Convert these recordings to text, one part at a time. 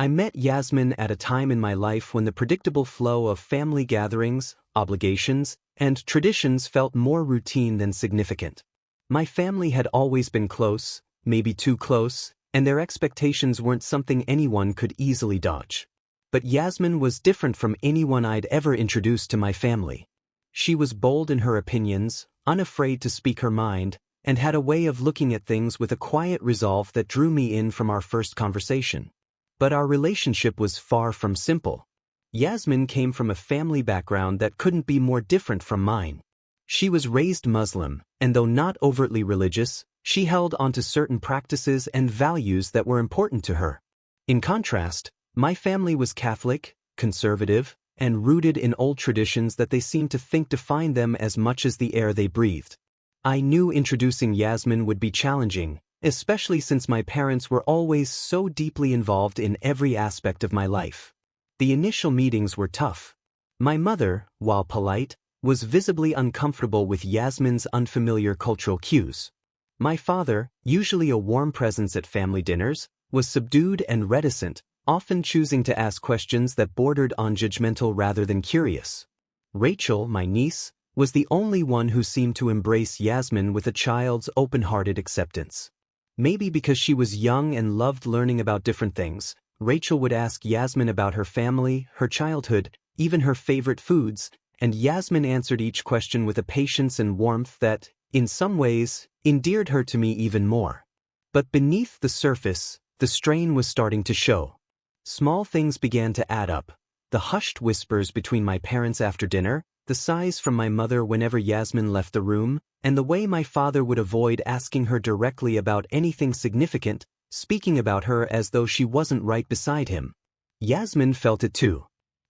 I met Yasmin at a time in my life when the predictable flow of family gatherings, obligations, and traditions felt more routine than significant. My family had always been close, maybe too close, and their expectations weren't something anyone could easily dodge. But Yasmin was different from anyone I'd ever introduced to my family. She was bold in her opinions, unafraid to speak her mind, and had a way of looking at things with a quiet resolve that drew me in from our first conversation. But our relationship was far from simple. Yasmin came from a family background that couldn't be more different from mine. She was raised Muslim, and though not overtly religious, she held onto certain practices and values that were important to her. In contrast, my family was Catholic, conservative, and rooted in old traditions that they seemed to think defined them as much as the air they breathed. I knew introducing Yasmin would be challenging, especially since my parents were always so deeply involved in every aspect of my life. The initial meetings were tough. My mother, while polite, was visibly uncomfortable with Yasmin's unfamiliar cultural cues. My father, usually a warm presence at family dinners, was subdued and reticent, often choosing to ask questions that bordered on judgmental rather than curious. Rachel, my niece, was the only one who seemed to embrace Yasmin with a child's open-hearted acceptance. Maybe because she was young and loved learning about different things, Rachel would ask Yasmin about her family, her childhood, even her favorite foods, and Yasmin answered each question with a patience and warmth that, in some ways, endeared her to me even more. But beneath the surface, the strain was starting to show. Small things began to add up. The hushed whispers between my parents after dinner, the sighs from my mother whenever Yasmin left the room, and the way my father would avoid asking her directly about anything significant, speaking about her as though she wasn't right beside him. Yasmin felt it too.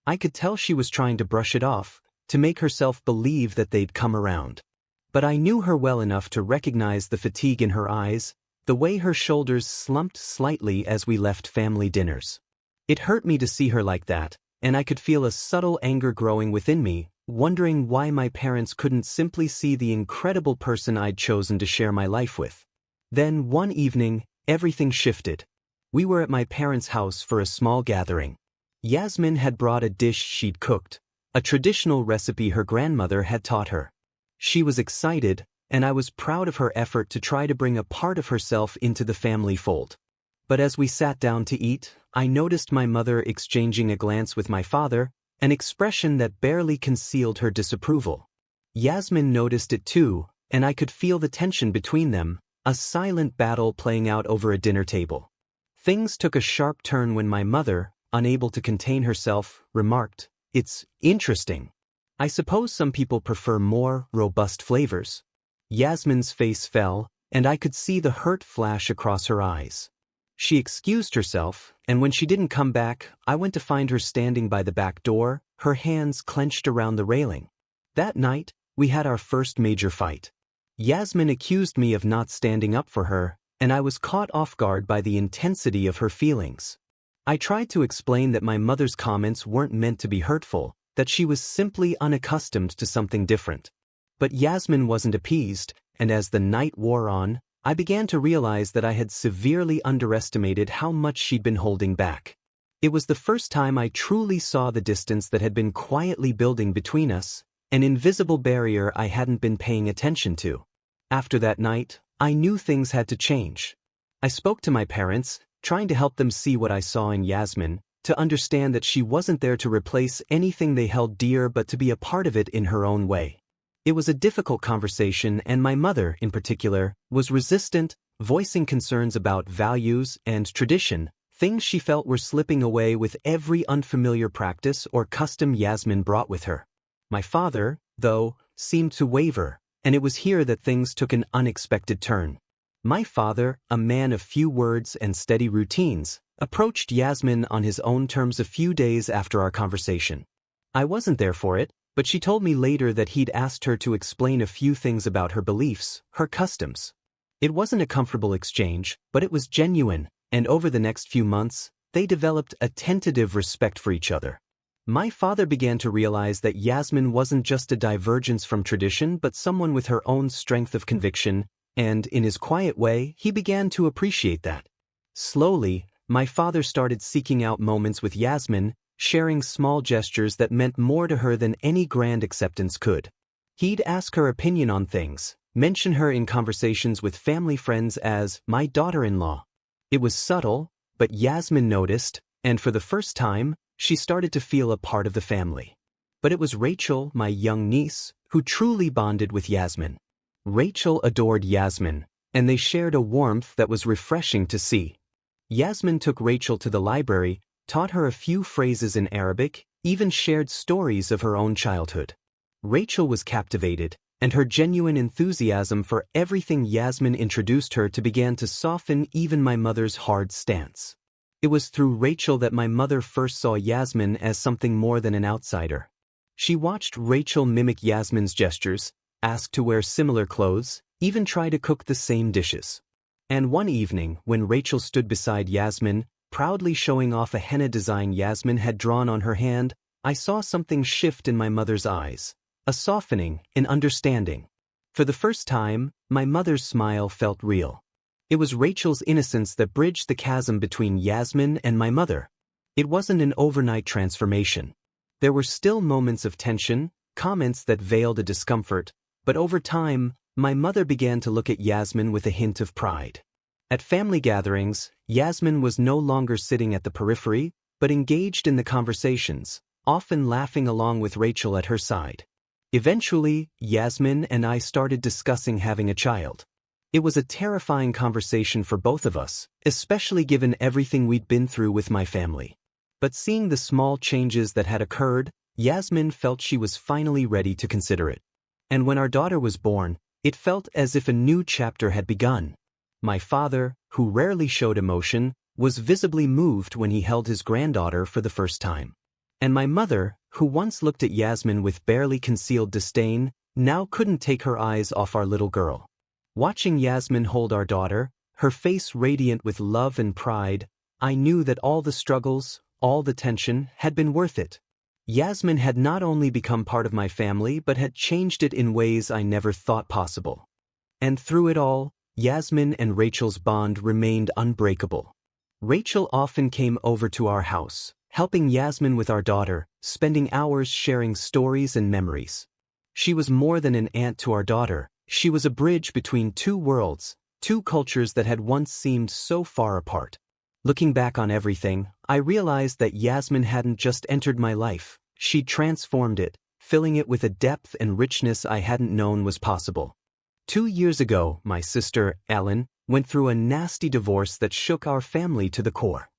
I could tell she was trying to brush it off, to make herself believe that they'd come around. But I knew her well enough to recognize the fatigue in her eyes, the way her shoulders slumped slightly as we left family dinners. It hurt me to see her like that, and I could feel a subtle anger growing within me, wondering why my parents couldn't simply see the incredible person I'd chosen to share my life with. Then one evening, everything shifted. We were at my parents' house for a small gathering. Yasmin had brought a dish she'd cooked, a traditional recipe her grandmother had taught her. She was excited, and I was proud of her effort to try to bring a part of herself into the family fold. But as we sat down to eat, I noticed my mother exchanging a glance with my father, an expression that barely concealed her disapproval. Yasmin noticed it too, and I could feel the tension between them, a silent battle playing out over a dinner table. Things took a sharp turn when my mother, unable to contain herself, remarked, "It's interesting. I suppose some people prefer more robust flavors." Yasmin's face fell, and I could see the hurt flash across her eyes. She excused herself, and when she didn't come back, I went to find her standing by the back door, her hands clenched around the railing. That night, we had our first major fight. Yasmin accused me of not standing up for her, and I was caught off guard by the intensity of her feelings. I tried to explain that my mother's comments weren't meant to be hurtful, that she was simply unaccustomed to something different. But Yasmin wasn't appeased, and as the night wore on, I began to realize that I had severely underestimated how much she'd been holding back. It was the first time I truly saw the distance that had been quietly building between us, an invisible barrier I hadn't been paying attention to. After that night, I knew things had to change. I spoke to my parents, trying to help them see what I saw in Yasmin, to understand that she wasn't there to replace anything they held dear but to be a part of it in her own way. It was a difficult conversation, and my mother, in particular, was resistant, voicing concerns about values and tradition, things she felt were slipping away with every unfamiliar practice or custom Yasmin brought with her. My father, though, seemed to waver, and it was here that things took an unexpected turn. My father, a man of few words and steady routines, approached Yasmin on his own terms a few days after our conversation. I wasn't there for it, but she told me later that he'd asked her to explain a few things about her beliefs, her customs. It wasn't a comfortable exchange, but it was genuine, and over the next few months, they developed a tentative respect for each other. My father began to realize that Yasmin wasn't just a divergence from tradition but someone with her own strength of conviction, and in his quiet way, he began to appreciate that. Slowly, My father started seeking out moments with Yasmin, sharing small gestures that meant more to her than any grand acceptance could. He'd ask her opinion on things, mention her in conversations with family friends as my daughter-in-law. It was subtle, but Yasmin noticed, and for the first time, she started to feel a part of the family. But it was Rachel, my young niece, who truly bonded with Yasmin. Rachel adored Yasmin, and they shared a warmth that was refreshing to see. Yasmin took Rachel to the library, taught her a few phrases in Arabic, even shared stories of her own childhood. Rachel was captivated, and her genuine enthusiasm for everything Yasmin introduced her to began to soften even my mother's hard stance. It was through Rachel that my mother first saw Yasmin as something more than an outsider. She watched Rachel mimic Yasmin's gestures, ask to wear similar clothes, even try to cook the same dishes. And one evening, when Rachel stood beside Yasmin, proudly showing off a henna design Yasmin had drawn on her hand, I saw something shift in my mother's eyes. A softening, an understanding. For the first time, my mother's smile felt real. It was Rachel's innocence that bridged the chasm between Yasmin and my mother. It wasn't an overnight transformation. There were still moments of tension, comments that veiled a discomfort, but over time, my mother began to look at Yasmin with a hint of pride. At family gatherings, Yasmin was no longer sitting at the periphery, but engaged in the conversations, often laughing along with Rachel at her side. Eventually, Yasmin and I started discussing having a child. It was a terrifying conversation for both of us, especially given everything we'd been through with my family. But seeing the small changes that had occurred, Yasmin felt she was finally ready to consider it. And when our daughter was born, it felt as if a new chapter had begun. My father, who rarely showed emotion, was visibly moved when he held his granddaughter for the first time. And my mother, who once looked at Yasmin with barely concealed disdain, now couldn't take her eyes off our little girl. Watching Yasmin hold our daughter, her face radiant with love and pride, I knew that all the struggles, all the tension, had been worth it. Yasmin had not only become part of my family but had changed it in ways I never thought possible. And through it all, Yasmin and Rachel's bond remained unbreakable. Rachel often came over to our house, helping Yasmin with our daughter, spending hours sharing stories and memories. She was more than an aunt to our daughter, she was a bridge between two worlds, two cultures that had once seemed so far apart. Looking back on everything, I realized that Yasmin hadn't just entered my life, she'd transformed it, filling it with a depth and richness I hadn't known was possible. 2 years ago, my sister, Ellen, went through a nasty divorce that shook our family to the core.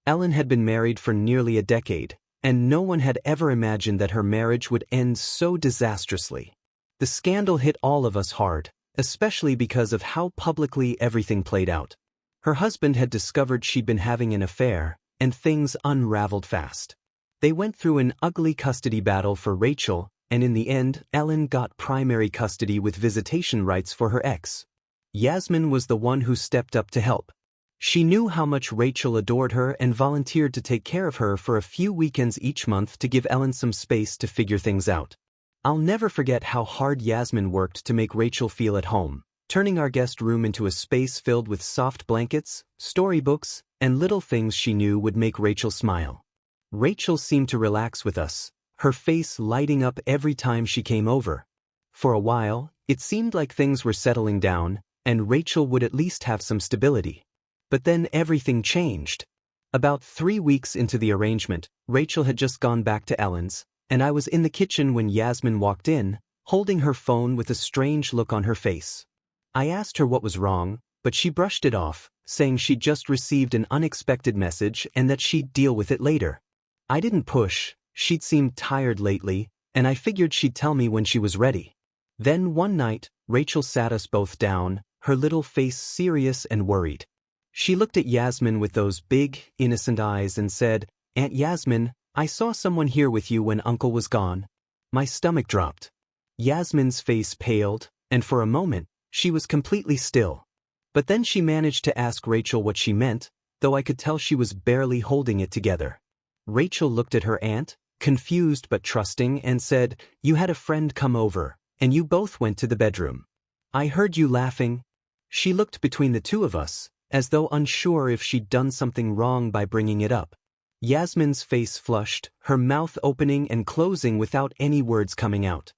Ellen had been married for nearly a decade, and no one had ever imagined that her marriage would end so disastrously. The scandal hit all of us hard, especially because of how publicly everything played out. Her husband had discovered she'd been having an affair, and things unraveled fast. They went through an ugly custody battle for Rachel, and in the end, Ellen got primary custody with visitation rights for her ex. Yasmin was the one who stepped up to help. She knew how much Rachel adored her and volunteered to take care of her for a few weekends each month to give Ellen some space to figure things out. I'll never forget how hard Yasmin worked to make Rachel feel at home, turning our guest room into a space filled with soft blankets, storybooks, and little things she knew would make Rachel smile. Rachel seemed to relax with us, her face lighting up every time she came over. For a while, it seemed like things were settling down, and Rachel would at least have some stability. But then everything changed. About 3 weeks into the arrangement, Rachel had just gone back to Ellen's, and I was in the kitchen when Yasmin walked in, holding her phone with a strange look on her face. I asked her what was wrong, but she brushed it off, saying she'd just received an unexpected message and that she'd deal with it later. I didn't push, she'd seemed tired lately, and I figured she'd tell me when she was ready. Then one night, Rachel sat us both down, her little face serious and worried. She looked at Yasmin with those big, innocent eyes and said, "Aunt Yasmin, I saw someone here with you when Uncle was gone." My stomach dropped. Yasmin's face paled, and for a moment, she was completely still. But then she managed to ask Rachel what she meant, though I could tell she was barely holding it together. Rachel looked at her aunt, confused but trusting, and said, "You had a friend come over, and you both went to the bedroom. I heard you laughing." She looked between the two of us, as though unsure if she'd done something wrong by bringing it up. Yasmin's face flushed, her mouth opening and closing without any words coming out.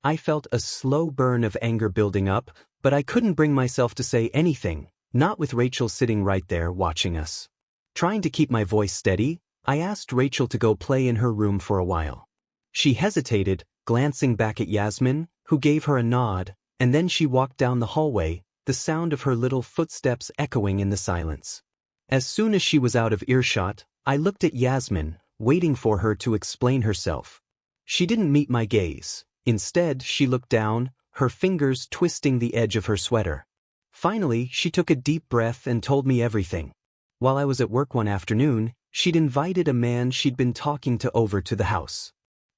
I felt a slow burn of anger building up, but I couldn't bring myself to say anything, not with Rachel sitting right there watching us. Trying to keep my voice steady, I asked Rachel to go play in her room for a while. She hesitated, glancing back at Yasmin, who gave her a nod, and then she walked down the hallway, the sound of her little footsteps echoing in the silence. As soon as she was out of earshot, I looked at Yasmin, waiting for her to explain herself. She didn't meet my gaze. Instead, she looked down, her fingers twisting the edge of her sweater. Finally, she took a deep breath and told me everything. While I was at work one afternoon, she'd invited a man she'd been talking to over to the house.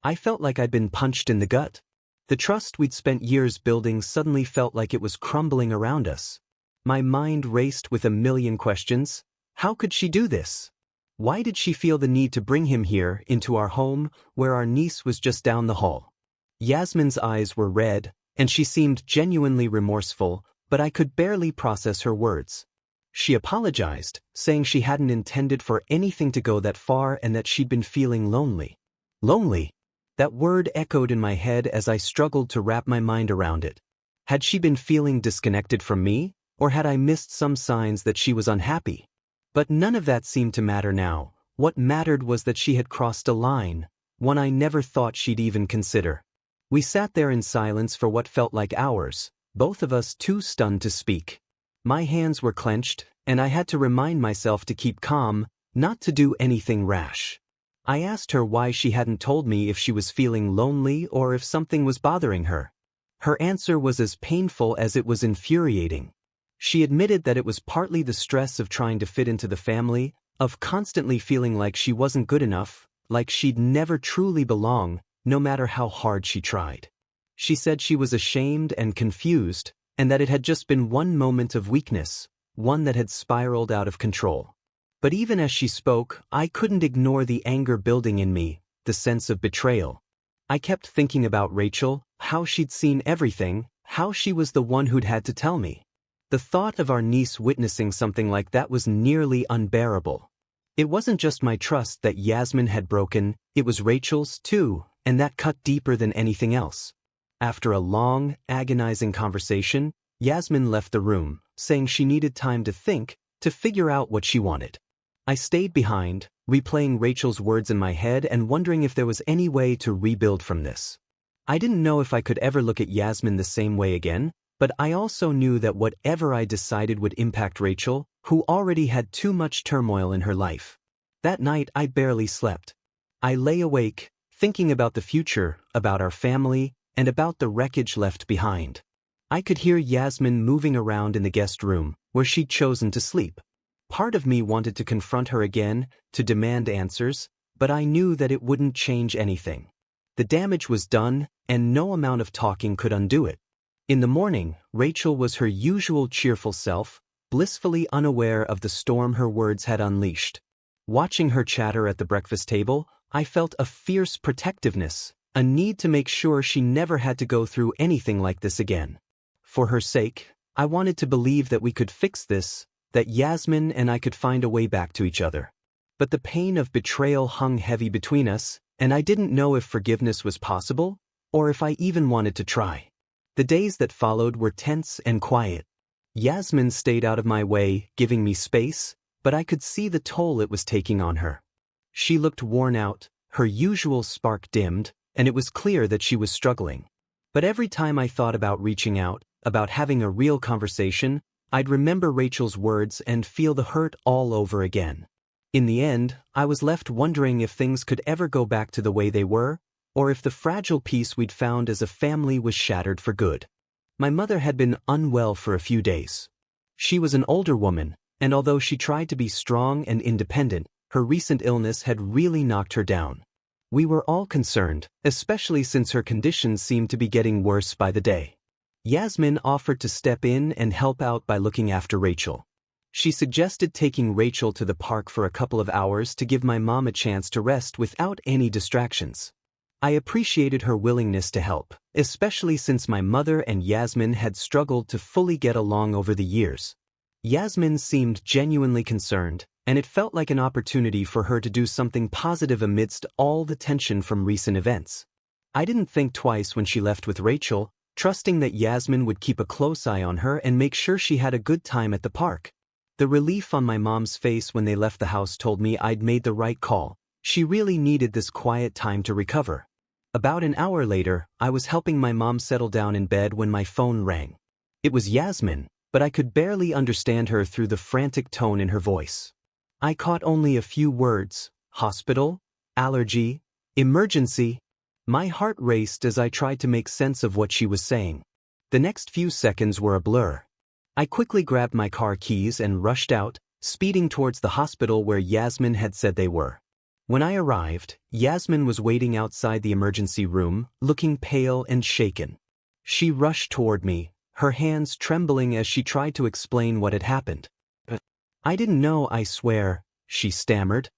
I felt like I'd been punched in the gut. The trust we'd spent years building suddenly felt like it was crumbling around us. My mind raced with a million questions. How could she do this? Why did she feel the need to bring him here, into our home, where our niece was just down the hall? Yasmin's eyes were red, and she seemed genuinely remorseful, but I could barely process her words. She apologized, saying she hadn't intended for anything to go that far and that she'd been feeling lonely. Lonely? That word echoed in my head as I struggled to wrap my mind around it. Had she been feeling disconnected from me, or had I missed some signs that she was unhappy? But none of that seemed to matter now. What mattered was that she had crossed a line, one I never thought she'd even consider. We sat there in silence for what felt like hours, both of us too stunned to speak. My hands were clenched, and I had to remind myself to keep calm, not to do anything rash. I asked her why she hadn't told me if she was feeling lonely or if something was bothering her. Her answer was as painful as it was infuriating. She admitted that it was partly the stress of trying to fit into the family, of constantly feeling like she wasn't good enough, like she'd never truly belong, no matter how hard she tried. She said she was ashamed and confused, and that it had just been one moment of weakness, one that had spiraled out of control. But even as she spoke, I couldn't ignore the anger building in me, the sense of betrayal. I kept thinking about Rachel, how she'd seen everything, how she was the one who'd had to tell me. The thought of our niece witnessing something like that was nearly unbearable. It wasn't just my trust that Yasmin had broken, it was Rachel's too, and that cut deeper than anything else. After a long, agonizing conversation, Yasmin left the room, saying she needed time to think, to figure out what she wanted. I stayed behind, replaying Rachel's words in my head and wondering if there was any way to rebuild from this. I didn't know if I could ever look at Yasmin the same way again, but I also knew that whatever I decided would impact Rachel, who already had too much turmoil in her life. That night I barely slept. I lay awake, thinking about the future, about our family, and about the wreckage left behind. I could hear Yasmin moving around in the guest room, where she'd chosen to sleep. Part of me wanted to confront her again, to demand answers, but I knew that it wouldn't change anything. The damage was done, and no amount of talking could undo it. In the morning, Rachel was her usual cheerful self, blissfully unaware of the storm her words had unleashed. Watching her chatter at the breakfast table, I felt a fierce protectiveness, a need to make sure she never had to go through anything like this again. For her sake, I wanted to believe that we could fix this, that Yasmin and I could find a way back to each other. But the pain of betrayal hung heavy between us, and I didn't know if forgiveness was possible, or if I even wanted to try. The days that followed were tense and quiet. Yasmin stayed out of my way, giving me space, but I could see the toll it was taking on her. She looked worn out, her usual spark dimmed, and it was clear that she was struggling. But every time I thought about reaching out, about having a real conversation, I'd remember Rachel's words and feel the hurt all over again. In the end, I was left wondering if things could ever go back to the way they were, or if the fragile peace we'd found as a family was shattered for good. My mother had been unwell for a few days. She was an older woman, and although she tried to be strong and independent, her recent illness had really knocked her down. We were all concerned, especially since her condition seemed to be getting worse by the day. Yasmin offered to step in and help out by looking after Rachel. She suggested taking Rachel to the park for a couple of hours to give my mom a chance to rest without any distractions. I appreciated her willingness to help, especially since my mother and Yasmin had struggled to fully get along over the years. Yasmin seemed genuinely concerned, and it felt like an opportunity for her to do something positive amidst all the tension from recent events. I didn't think twice when she left with Rachel, trusting that Yasmin would keep a close eye on her and make sure she had a good time at the park. The relief on my mom's face when they left the house told me I'd made the right call. She really needed this quiet time to recover. About an hour later, I was helping my mom settle down in bed when my phone rang. It was Yasmin, but I could barely understand her through the frantic tone in her voice. I caught only a few words: hospital, allergy, emergency. My heart raced as I tried to make sense of what she was saying. The next few seconds were a blur. I quickly grabbed my car keys and rushed out, speeding towards the hospital where Yasmin had said they were. When I arrived, Yasmin was waiting outside the emergency room, looking pale and shaken. She rushed toward me, her hands trembling as she tried to explain what had happened. "I didn't know, I swear," she stammered.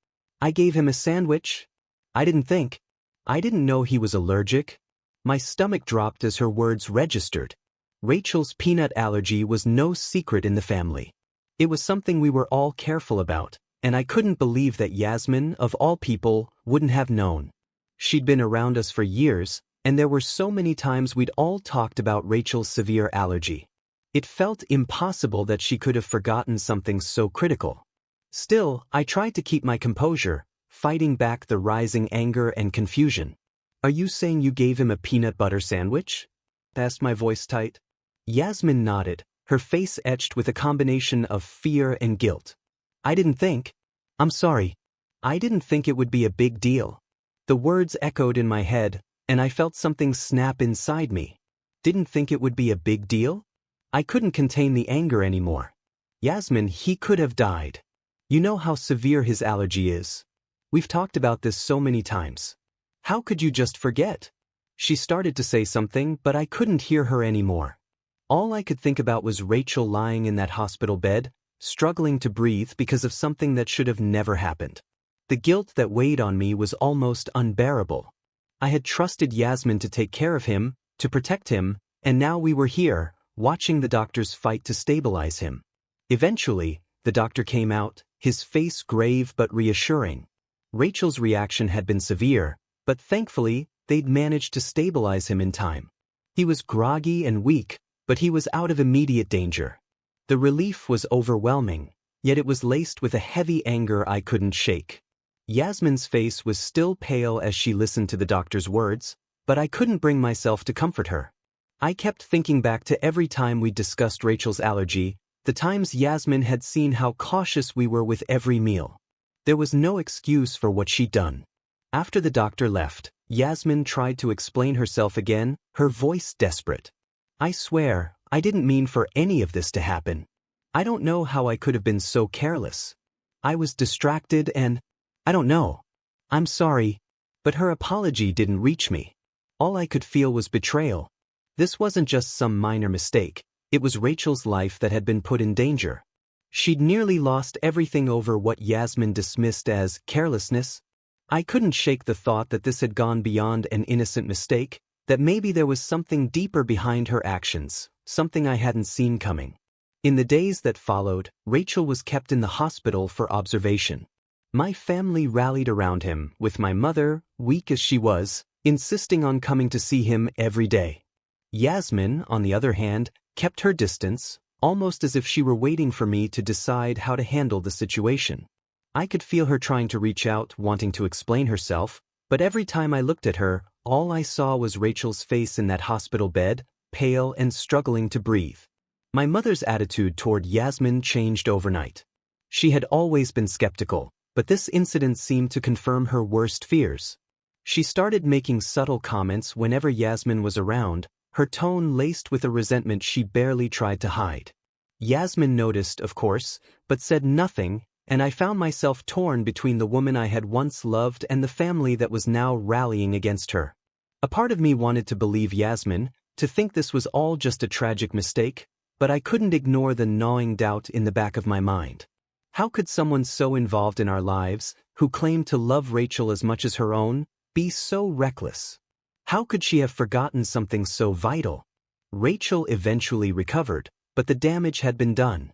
"I gave him a sandwich. I didn't know he was allergic." My stomach dropped as her words registered. Rachel's peanut allergy was no secret in the family. It was something we were all careful about, and I couldn't believe that Yasmin, of all people, wouldn't have known. She'd been around us for years, and there were so many times we'd all talked about Rachel's severe allergy. It felt impossible that she could have forgotten something so critical. Still, I tried to keep my composure, fighting back the rising anger and confusion. "Are you saying you gave him a peanut butter sandwich?" asked my voice tight. Yasmin nodded, her face etched with a combination of fear and guilt. I'm sorry. I didn't think it would be a big deal." The words echoed in my head, and I felt something snap inside me. Didn't think it would be a big deal? I couldn't contain the anger anymore. "Yasmin, he could have died. You know how severe his allergy is. We've talked about this so many times. How could you just forget?" She started to say something, but I couldn't hear her anymore. All I could think about was Rachel lying in that hospital bed, struggling to breathe because of something that should have never happened. The guilt that weighed on me was almost unbearable. I had trusted Yasmin to take care of him, to protect him, and now we were here, watching the doctors fight to stabilize him. Eventually, the doctor came out, his face grave but reassuring. Rachel's reaction had been severe, but thankfully, they'd managed to stabilize him in time. He was groggy and weak, but he was out of immediate danger. The relief was overwhelming, yet it was laced with a heavy anger I couldn't shake. Yasmin's face was still pale as she listened to the doctor's words, but I couldn't bring myself to comfort her. I kept thinking back to every time we discussed Rachel's allergy, the times Yasmin had seen how cautious we were with every meal. There was no excuse for what she'd done. After the doctor left, Yasmin tried to explain herself again, her voice desperate. "I swear, I didn't mean for any of this to happen. I don't know how I could have been so careless. I was distracted and I don't know. I'm sorry." But her apology didn't reach me. All I could feel was betrayal. This wasn't just some minor mistake, it was Rachel's life that had been put in danger. She'd nearly lost everything over what Yasmin dismissed as carelessness. I couldn't shake the thought that this had gone beyond an innocent mistake, that maybe there was something deeper behind her actions, something I hadn't seen coming. In the days that followed, Rachel was kept in the hospital for observation. My family rallied around him, with my mother, weak as she was, insisting on coming to see him every day. Yasmin, on the other hand, kept her distance, almost as if she were waiting for me to decide how to handle the situation. I could feel her trying to reach out, wanting to explain herself, but every time I looked at her, all I saw was Rachel's face in that hospital bed, pale and struggling to breathe. My mother's attitude toward Yasmin changed overnight. She had always been skeptical, but this incident seemed to confirm her worst fears. She started making subtle comments whenever Yasmin was around, her tone laced with a resentment she barely tried to hide. Yasmin noticed, of course, but said nothing, and I found myself torn between the woman I had once loved and the family that was now rallying against her. A part of me wanted to believe Yasmin, to think this was all just a tragic mistake, but I couldn't ignore the gnawing doubt in the back of my mind. How could someone so involved in our lives, who claimed to love Rachel as much as her own, be so reckless? How could she have forgotten something so vital? Rachel eventually recovered, but the damage had been done.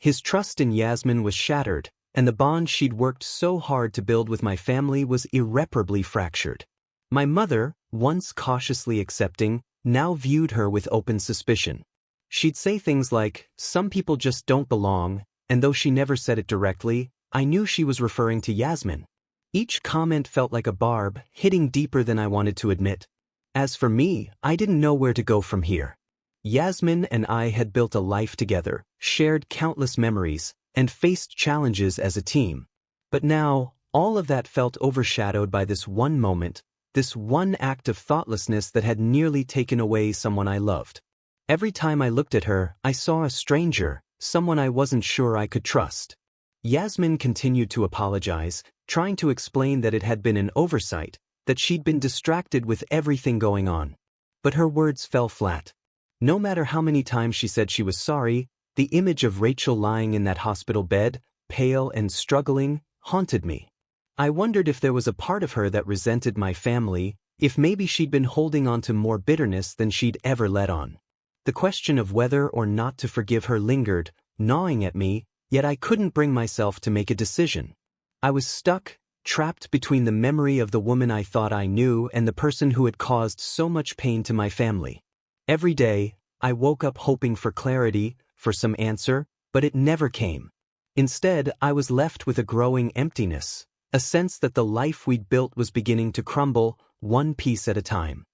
His trust in Yasmin was shattered, and the bond she'd worked so hard to build with my family was irreparably fractured. My mother, once cautiously accepting, now viewed her with open suspicion. She'd say things like, "Some people just don't belong," and though she never said it directly, I knew she was referring to Yasmin. Each comment felt like a barb, hitting deeper than I wanted to admit. As for me, I didn't know where to go from here. Yasmin and I had built a life together, shared countless memories, and faced challenges as a team. But now, all of that felt overshadowed by this one moment, this one act of thoughtlessness that had nearly taken away someone I loved. Every time I looked at her, I saw a stranger, someone I wasn't sure I could trust. Yasmin continued to apologize, trying to explain that it had been an oversight, that she'd been distracted with everything going on. But her words fell flat. No matter how many times she said she was sorry, the image of Rachel lying in that hospital bed, pale and struggling, haunted me. I wondered if there was a part of her that resented my family, if maybe she'd been holding on to more bitterness than she'd ever let on. The question of whether or not to forgive her lingered, gnawing at me, yet I couldn't bring myself to make a decision. I was stuck, trapped between the memory of the woman I thought I knew and the person who had caused so much pain to my family. Every day, I woke up hoping for clarity, for some answer, but it never came. Instead, I was left with a growing emptiness, a sense that the life we'd built was beginning to crumble, one piece at a time.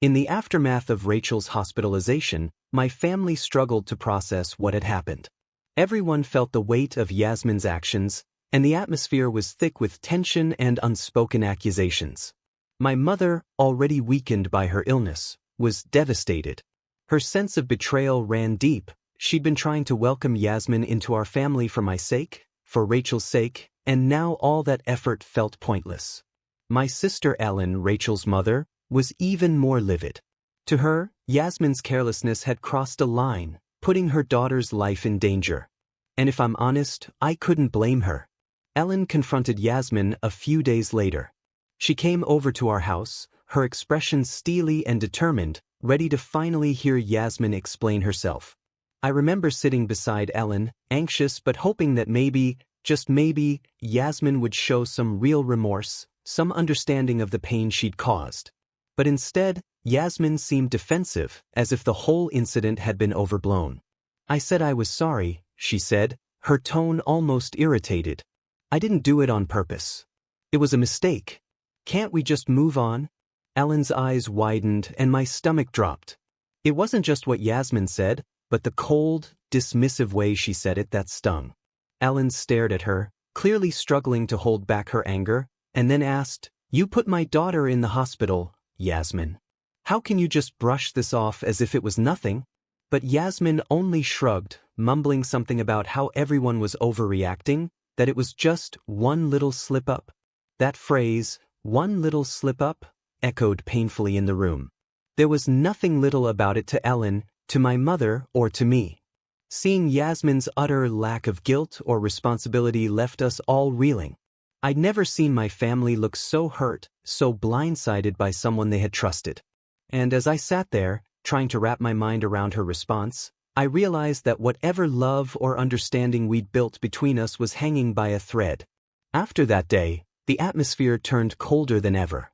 In the aftermath of Rachel's hospitalization, my family struggled to process what had happened. Everyone felt the weight of Yasmin's actions, and the atmosphere was thick with tension and unspoken accusations. My mother, already weakened by her illness, was devastated. Her sense of betrayal ran deep. She'd been trying to welcome Yasmin into our family for my sake, for Rachel's sake, and now all that effort felt pointless. My sister Ellen, Rachel's mother, was even more livid. To her, Yasmin's carelessness had crossed a line, putting her daughter's life in danger. And if I'm honest, I couldn't blame her. Ellen confronted Yasmin a few days later. She came over to our house, her expression steely and determined, ready to finally hear Yasmin explain herself. I remember sitting beside Ellen, anxious but hoping that maybe, just maybe, Yasmin would show some real remorse, some understanding of the pain she'd caused. But instead, Yasmin seemed defensive, as if the whole incident had been overblown. I said I was sorry, she said, her tone almost irritated. I didn't do it on purpose. It was a mistake. Can't we just move on? Ellen's eyes widened and my stomach dropped. It wasn't just what Yasmin said, but the cold, dismissive way she said it that stung. Ellen stared at her, clearly struggling to hold back her anger, and then asked, "You put my daughter in the hospital, Yasmin. How can you just brush this off as if it was nothing?" But Yasmin only shrugged, mumbling something about how everyone was overreacting, that it was just one little slip-up. That phrase, "one little slip-up," echoed painfully in the room. There was nothing little about it to Ellen, to my mother, or to me. Seeing Yasmin's utter lack of guilt or responsibility left us all reeling. I'd never seen my family look so hurt, so blindsided by someone they had trusted. And as I sat there, trying to wrap my mind around her response, I realized that whatever love or understanding we'd built between us was hanging by a thread. After that day, the atmosphere turned colder than ever.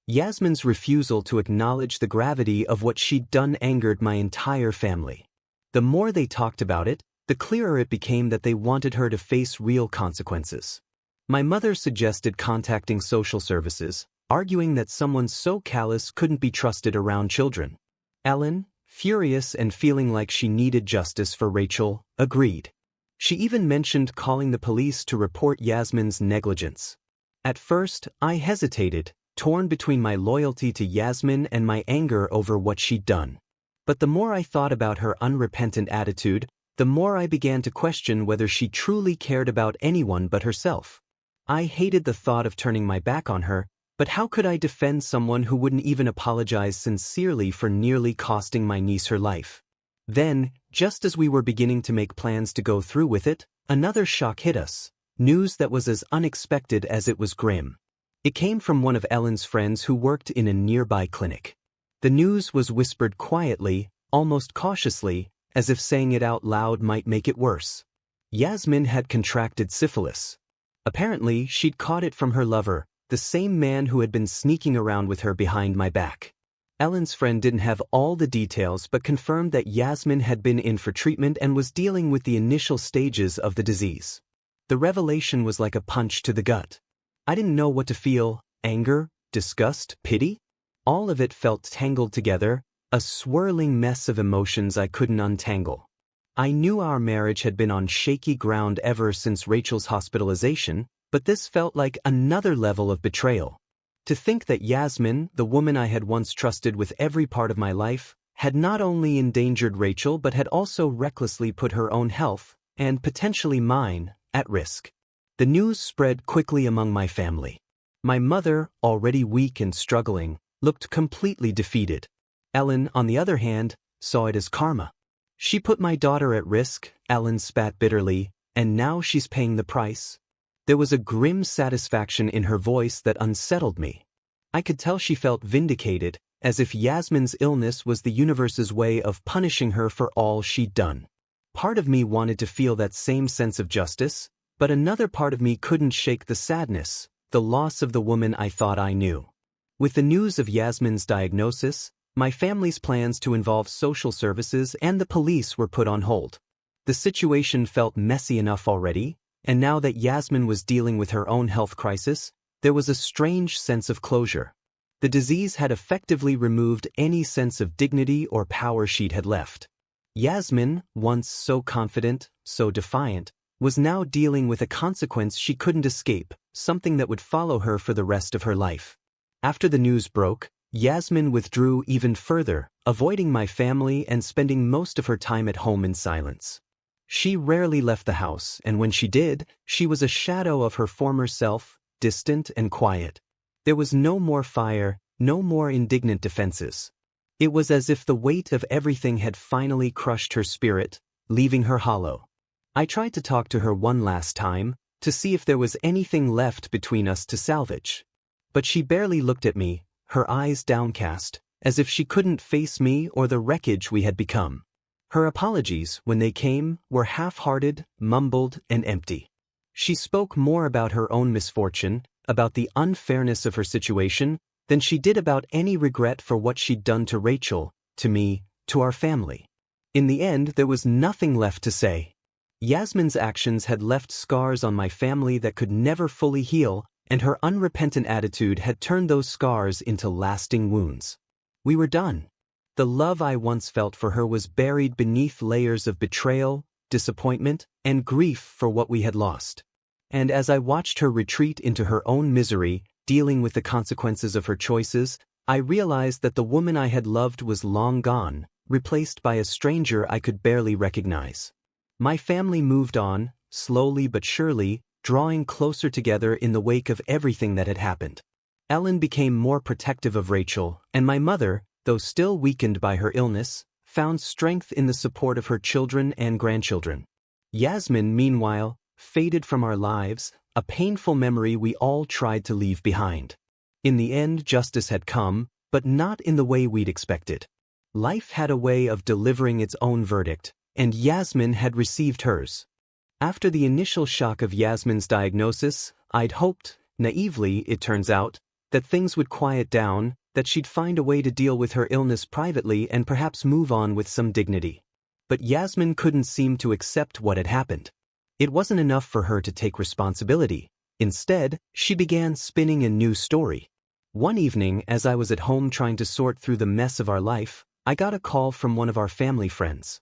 Yasmin's refusal to acknowledge the gravity of what she'd done angered my entire family. The more they talked about it, the clearer it became that they wanted her to face real consequences. My mother suggested contacting social services, arguing that someone so callous couldn't be trusted around children. Ellen, furious and feeling like she needed justice for Rachel, agreed. She even mentioned calling the police to report Yasmin's negligence. At first, I hesitated, torn between my loyalty to Yasmin and my anger over what she'd done. But the more I thought about her unrepentant attitude, the more I began to question whether she truly cared about anyone but herself. I hated the thought of turning my back on her, but how could I defend someone who wouldn't even apologize sincerely for nearly costing my niece her life? Then, just as we were beginning to make plans to go through with it, another shock hit us, news that was as unexpected as it was grim. It came from one of Ellen's friends who worked in a nearby clinic. The news was whispered quietly, almost cautiously, as if saying it out loud might make it worse. Yasmin had contracted syphilis. Apparently, she'd caught it from her lover, the same man who had been sneaking around with her behind my back. Ellen's friend didn't have all the details but confirmed that Yasmin had been in for treatment and was dealing with the initial stages of the disease. The revelation was like a punch to the gut. I didn't know what to feel: anger, disgust, pity? All of it felt tangled together, a swirling mess of emotions I couldn't untangle. I knew our marriage had been on shaky ground ever since Rachel's hospitalization, but this felt like another level of betrayal. To think that Yasmin, the woman I had once trusted with every part of my life, had not only endangered Rachel but had also recklessly put her own health, and potentially mine, at risk. The news spread quickly among my family. My mother, already weak and struggling, looked completely defeated. Ellen, on the other hand, saw it as karma. She put my daughter at risk, Ellen spat bitterly, and now she's paying the price. There was a grim satisfaction in her voice that unsettled me. I could tell she felt vindicated, as if Yasmin's illness was the universe's way of punishing her for all she'd done. Part of me wanted to feel that same sense of justice, but another part of me couldn't shake the sadness, the loss of the woman I thought I knew. With the news of Yasmin's diagnosis, my family's plans to involve social services and the police were put on hold. The situation felt messy enough already, and now that Yasmin was dealing with her own health crisis, there was a strange sense of closure. The disease had effectively removed any sense of dignity or power she'd had left. Yasmin, once so confident, so defiant, was now dealing with a consequence she couldn't escape, something that would follow her for the rest of her life. After the news broke, Yasmin withdrew even further, avoiding my family and spending most of her time at home in silence. She rarely left the house, and when she did, she was a shadow of her former self, distant and quiet. There was no more fire, no more indignant defenses. It was as if the weight of everything had finally crushed her spirit, leaving her hollow. I tried to talk to her one last time, to see if there was anything left between us to salvage. But she barely looked at me, her eyes downcast, as if she couldn't face me or the wreckage we had become. Her apologies, when they came, were half-hearted, mumbled, and empty. She spoke more about her own misfortune, about the unfairness of her situation, than she did about any regret for what she'd done to Rachel, to me, to our family. In the end, there was nothing left to say. Yasmin's actions had left scars on my family that could never fully heal, and her unrepentant attitude had turned those scars into lasting wounds. We were done. The love I once felt for her was buried beneath layers of betrayal, disappointment, and grief for what we had lost. And as I watched her retreat into her own misery, dealing with the consequences of her choices, I realized that the woman I had loved was long gone, replaced by a stranger I could barely recognize. My family moved on, slowly but surely, drawing closer together in the wake of everything that had happened. Ellen became more protective of Rachel, and my mother, though still weakened by her illness, found strength in the support of her children and grandchildren. Yasmin, meanwhile, faded from our lives, a painful memory we all tried to leave behind. In the end, justice had come, but not in the way we'd expected. Life had a way of delivering its own verdict, and Yasmin had received hers. After the initial shock of Yasmin's diagnosis, I'd hoped, naively it turns out, that things would quiet down, that she'd find a way to deal with her illness privately and perhaps move on with some dignity. But Yasmin couldn't seem to accept what had happened. It wasn't enough for her to take responsibility. Instead, she began spinning a new story. One evening, as I was at home trying to sort through the mess of our life, I got a call from one of our family friends.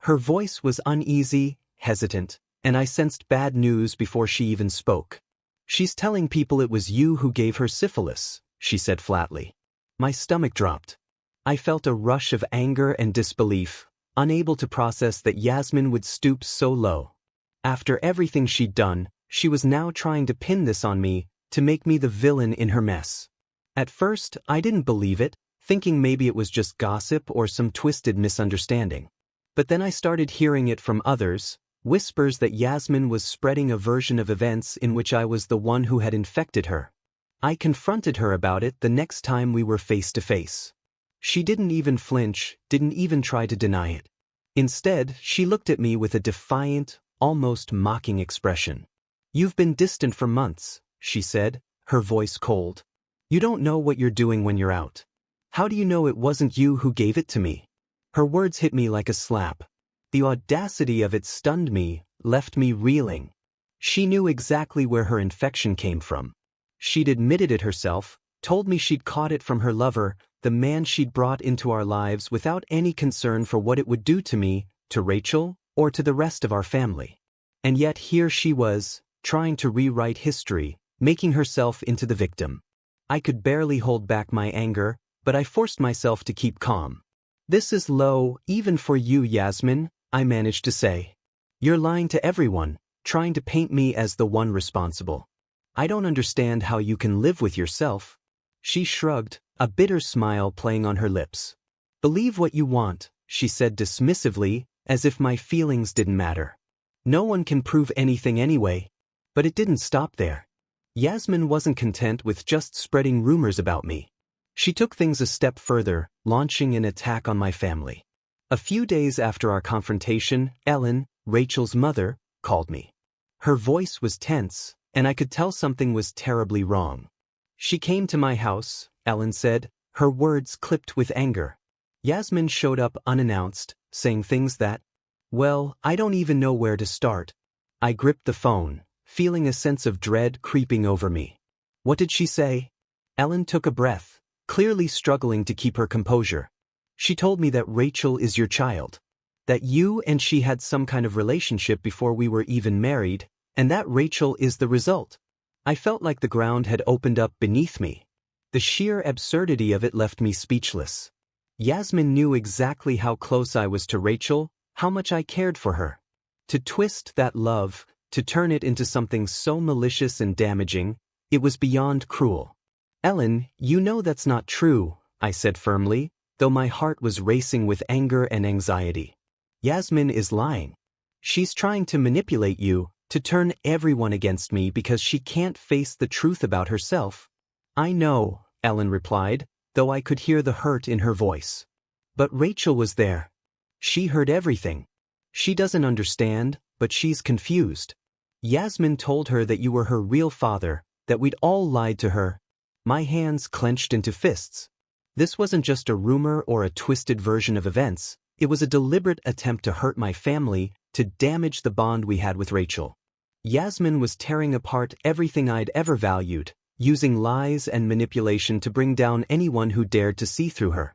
Her voice was uneasy, hesitant, and I sensed bad news before she even spoke. "She's telling people it was you who gave her syphilis," she said flatly. My stomach dropped. I felt a rush of anger and disbelief, unable to process that Yasmin would stoop so low. After everything she'd done, she was now trying to pin this on me, to make me the villain in her mess. At first, I didn't believe it, thinking maybe it was just gossip or some twisted misunderstanding. But then I started hearing it from others, whispers that Yasmin was spreading a version of events in which I was the one who had infected her. I confronted her about it the next time we were face to face. She didn't even flinch, didn't even try to deny it. Instead, she looked at me with a defiant, almost mocking expression. "You've been distant for months," she said, her voice cold. "You don't know what you're doing when you're out. How do you know it wasn't you who gave it to me?" Her words hit me like a slap. The audacity of it stunned me, left me reeling. She knew exactly where her infection came from. She'd admitted it herself, told me she'd caught it from her lover, the man she'd brought into our lives without any concern for what it would do to me, to Rachel, or to the rest of our family. And yet here she was, trying to rewrite history, making herself into the victim. I could barely hold back my anger, but I forced myself to keep calm. "This is low, even for you, Yasmin," I managed to say. "You're lying to everyone, trying to paint me as the one responsible. I don't understand how you can live with yourself." She shrugged, a bitter smile playing on her lips. "Believe what you want," she said dismissively, as if my feelings didn't matter. "No one can prove anything anyway." But it didn't stop there. Yasmin wasn't content with just spreading rumors about me. She took things a step further, launching an attack on my family. A few days after our confrontation, Ellen, Rachel's mother, called me. Her voice was tense, and I could tell something was terribly wrong. "She came to my house," Ellen said, her words clipped with anger. "Yasmin showed up unannounced, saying things that, well, I don't even know where to start." I gripped the phone, feeling a sense of dread creeping over me. "What did she say?" Ellen took a breath, clearly struggling to keep her composure. "She told me that Rachel is your child. That you and she had some kind of relationship before we were even married, and that Rachel is the result." I felt like the ground had opened up beneath me. The sheer absurdity of it left me speechless. Yasmin knew exactly how close I was to Rachel, how much I cared for her. To twist that love, to turn it into something so malicious and damaging, it was beyond cruel. "Ellen, you know that's not true," I said firmly, though my heart was racing with anger and anxiety. "Yasmin is lying. She's trying to manipulate you, to turn everyone against me because she can't face the truth about herself." "I know," Ellen replied, though I could hear the hurt in her voice. "But Rachel was there. She heard everything. She doesn't understand, but she's confused. Yasmin told her that you were her real father, that we'd all lied to her." My hands clenched into fists. This wasn't just a rumor or a twisted version of events, it was a deliberate attempt to hurt my family, to damage the bond we had with Rachel. Yasmin was tearing apart everything I'd ever valued, using lies and manipulation to bring down anyone who dared to see through her.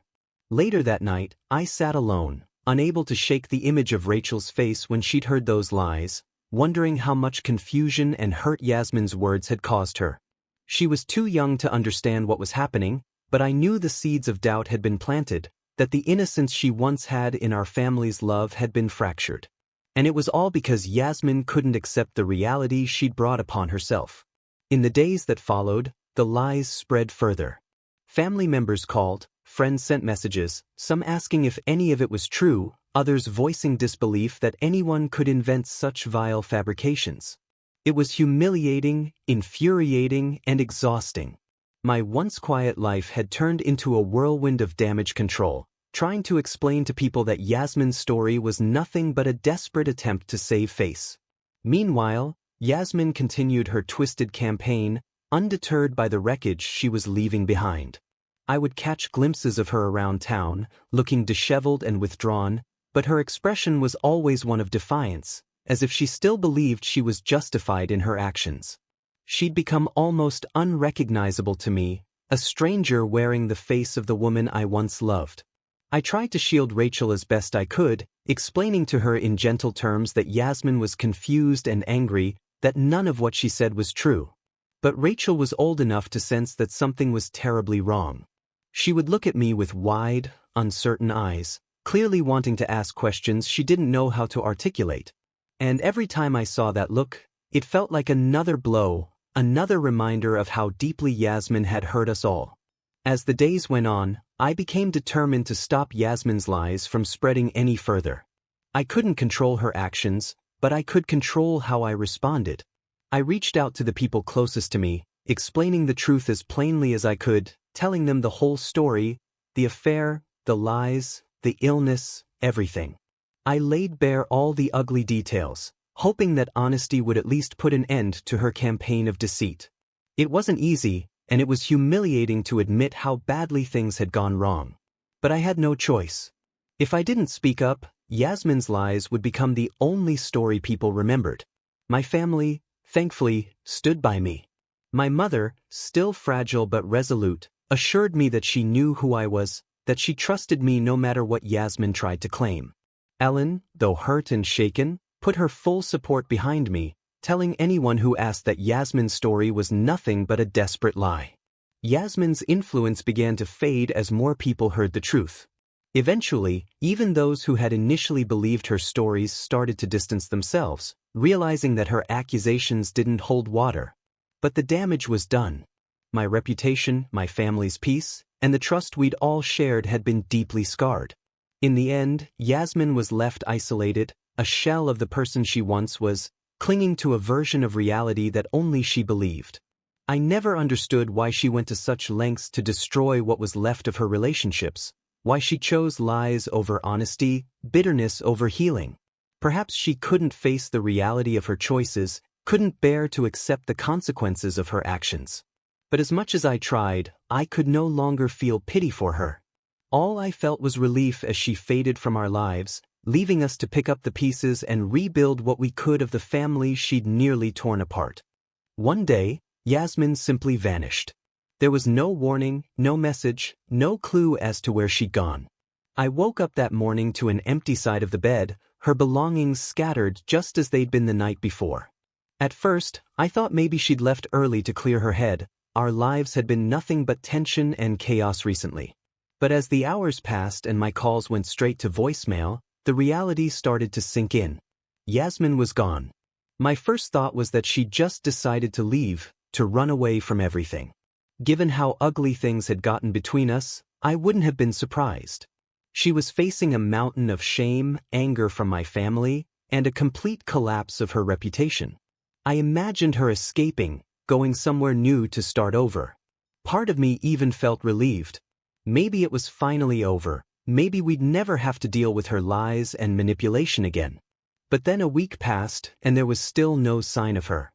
Later that night, I sat alone, unable to shake the image of Rachel's face when she'd heard those lies, wondering how much confusion and hurt Yasmin's words had caused her. She was too young to understand what was happening, but I knew the seeds of doubt had been planted, that the innocence she once had in our family's love had been fractured. And it was all because Yasmin couldn't accept the reality she'd brought upon herself. In the days that followed, the lies spread further. Family members called, friends sent messages, some asking if any of it was true, others voicing disbelief that anyone could invent such vile fabrications. It was humiliating, infuriating, and exhausting. My once quiet life had turned into a whirlwind of damage control, trying to explain to people that Yasmin's story was nothing but a desperate attempt to save face. Meanwhile, Yasmin continued her twisted campaign, undeterred by the wreckage she was leaving behind. I would catch glimpses of her around town, looking disheveled and withdrawn, but her expression was always one of defiance, as if she still believed she was justified in her actions. She'd become almost unrecognizable to me, a stranger wearing the face of the woman I once loved. I tried to shield Rachel as best I could, explaining to her in gentle terms that Yasmin was confused and angry, that none of what she said was true. But Rachel was old enough to sense that something was terribly wrong. She would look at me with wide, uncertain eyes, clearly wanting to ask questions she didn't know how to articulate. And every time I saw that look, it felt like another blow, another reminder of how deeply Yasmin had hurt us all. As the days went on, I became determined to stop Yasmin's lies from spreading any further. I couldn't control her actions, but I could control how I responded. I reached out to the people closest to me, explaining the truth as plainly as I could, telling them the whole story, the affair, the lies, the illness, everything. I laid bare all the ugly details, hoping that honesty would at least put an end to her campaign of deceit. It wasn't easy, and it was humiliating to admit how badly things had gone wrong. But I had no choice. If I didn't speak up, Yasmin's lies would become the only story people remembered. My family, thankfully, stood by me. My mother, still fragile but resolute, assured me that she knew who I was, that she trusted me no matter what Yasmin tried to claim. Ellen, though hurt and shaken, put her full support behind me, telling anyone who asked that Yasmin's story was nothing but a desperate lie. Yasmin's influence began to fade as more people heard the truth. Eventually, even those who had initially believed her stories started to distance themselves, realizing that her accusations didn't hold water. But the damage was done. My reputation, my family's peace, and the trust we'd all shared had been deeply scarred. In the end, Yasmin was left isolated, a shell of the person she once was, clinging to a version of reality that only she believed. I never understood why she went to such lengths to destroy what was left of her relationships, why she chose lies over honesty, bitterness over healing. Perhaps she couldn't face the reality of her choices, couldn't bear to accept the consequences of her actions. But as much as I tried, I could no longer feel pity for her. All I felt was relief as she faded from our lives, leaving us to pick up the pieces and rebuild what we could of the family she'd nearly torn apart. One day, Yasmin simply vanished. There was no warning, no message, no clue as to where she'd gone. I woke up that morning to an empty side of the bed, her belongings scattered just as they'd been the night before. At first, I thought maybe she'd left early to clear her head. Our lives had been nothing but tension and chaos recently. But as the hours passed and my calls went straight to voicemail, the reality started to sink in. Yasmin was gone. My first thought was that she'd just decided to leave, to run away from everything. Given how ugly things had gotten between us, I wouldn't have been surprised. She was facing a mountain of shame, anger from my family, and a complete collapse of her reputation. I imagined her escaping, going somewhere new to start over. Part of me even felt relieved. Maybe it was finally over. Maybe we'd never have to deal with her lies and manipulation again. But then a week passed, and there was still no sign of her.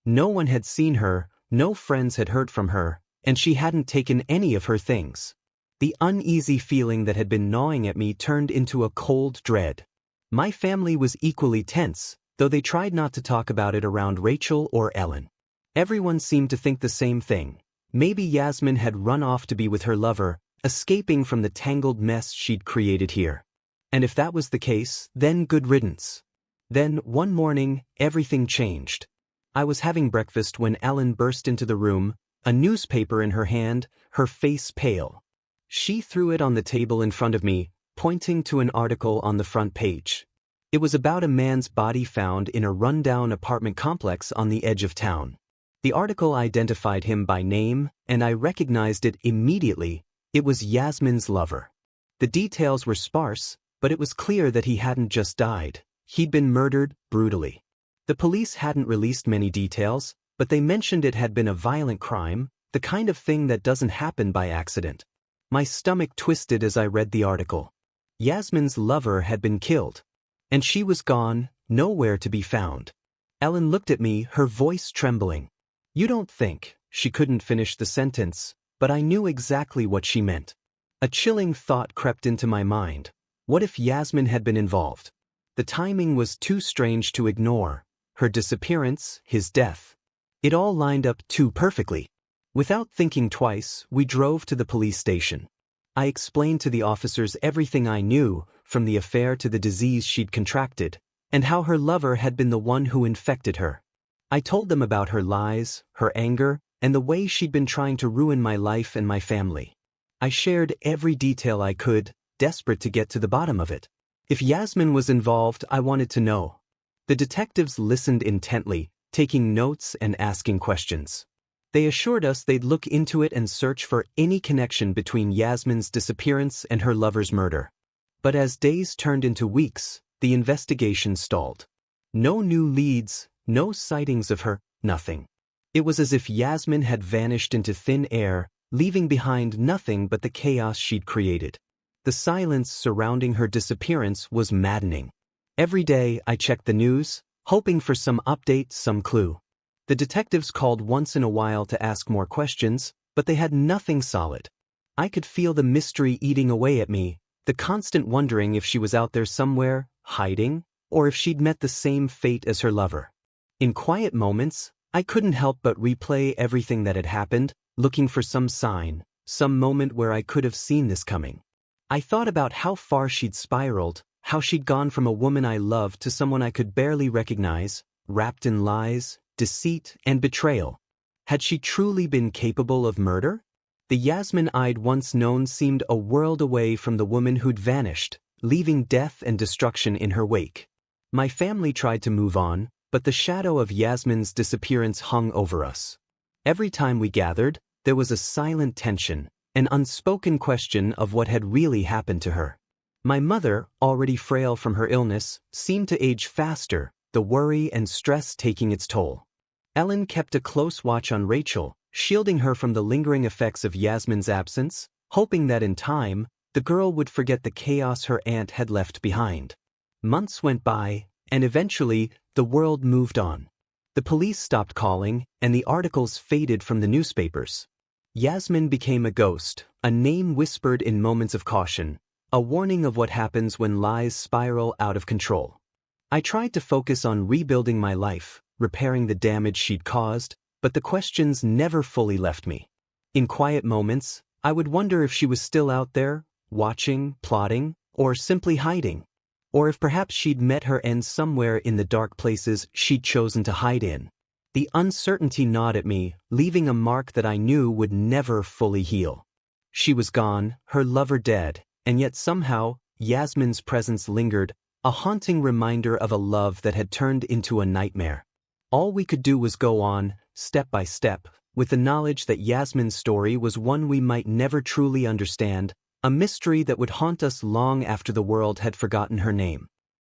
No one had seen her, no friends had heard from her, and she hadn't taken any of her things. The uneasy feeling that had been gnawing at me turned into a cold dread. My family was equally tense, though they tried not to talk about it around Rachel or Ellen. Everyone seemed to think the same thing. Maybe Yasmin had run off to be with her lover, escaping from the tangled mess she'd created here. And if that was the case, then good riddance. Then, one morning, everything changed. I was having breakfast when Ellen burst into the room, a newspaper in her hand, her face pale. She threw it on the table in front of me, pointing to an article on the front page. It was about a man's body found in a rundown apartment complex on the edge of town. The article identified him by name, and I recognized it immediately. It was Yasmin's lover. The details were sparse, but it was clear that he hadn't just died. He'd been murdered brutally. The police hadn't released many details, but they mentioned it had been a violent crime, the kind of thing that doesn't happen by accident. My stomach twisted as I read the article. Yasmin's lover had been killed. And she was gone, nowhere to be found. Ellen looked at me, her voice trembling. "You don't think," she couldn't finish the sentence, but I knew exactly what she meant. A chilling thought crept into my mind. What if Yasmin had been involved? The timing was too strange to ignore. Her disappearance, his death. It all lined up too perfectly. Without thinking twice, we drove to the police station. I explained to the officers everything I knew, from the affair to the disease she'd contracted, and how her lover had been the one who infected her. I told them about her lies, her anger, and the way she'd been trying to ruin my life and my family. I shared every detail I could, desperate to get to the bottom of it. If Yasmin was involved, I wanted to know. The detectives listened intently, taking notes and asking questions. They assured us they'd look into it and search for any connection between Yasmin's disappearance and her lover's murder. But as days turned into weeks, the investigation stalled. No new leads, no sightings of her, nothing. It was as if Yasmin had vanished into thin air, leaving behind nothing but the chaos she'd created. The silence surrounding her disappearance was maddening. Every day I checked the news, hoping for some update, some clue. The detectives called once in a while to ask more questions, but they had nothing solid. I could feel the mystery eating away at me, the constant wondering if she was out there somewhere, hiding, or if she'd met the same fate as her lover. In quiet moments, I couldn't help but replay everything that had happened, looking for some sign, some moment where I could have seen this coming. I thought about how far she'd spiraled, how she'd gone from a woman I loved to someone I could barely recognize, wrapped in lies, deceit, and betrayal. Had she truly been capable of murder? The Yasmin I'd once known seemed a world away from the woman who'd vanished, leaving death and destruction in her wake. My family tried to move on, but the shadow of Yasmin's disappearance hung over us. Every time we gathered, there was a silent tension, an unspoken question of what had really happened to her. My mother, already frail from her illness, seemed to age faster, the worry and stress taking its toll. Ellen kept a close watch on Rachel, shielding her from the lingering effects of Yasmin's absence, hoping that in time, the girl would forget the chaos her aunt had left behind. Months went by, and eventually, the world moved on. The police stopped calling, and the articles faded from the newspapers. Yasmin became a ghost, a name whispered in moments of caution, a warning of what happens when lies spiral out of control. I tried to focus on rebuilding my life, repairing the damage she'd caused, but the questions never fully left me. In quiet moments, I would wonder if she was still out there, watching, plotting, or simply hiding. Or if perhaps she'd met her end somewhere in the dark places she'd chosen to hide in. The uncertainty gnawed at me, leaving a mark that I knew would never fully heal. She was gone, her lover dead, and yet somehow, Yasmin's presence lingered, a haunting reminder of a love that had turned into a nightmare. All we could do was go on, step by step, with the knowledge that Yasmin's story was one we might never truly understand, a mystery that would haunt us long after the world had forgotten her name.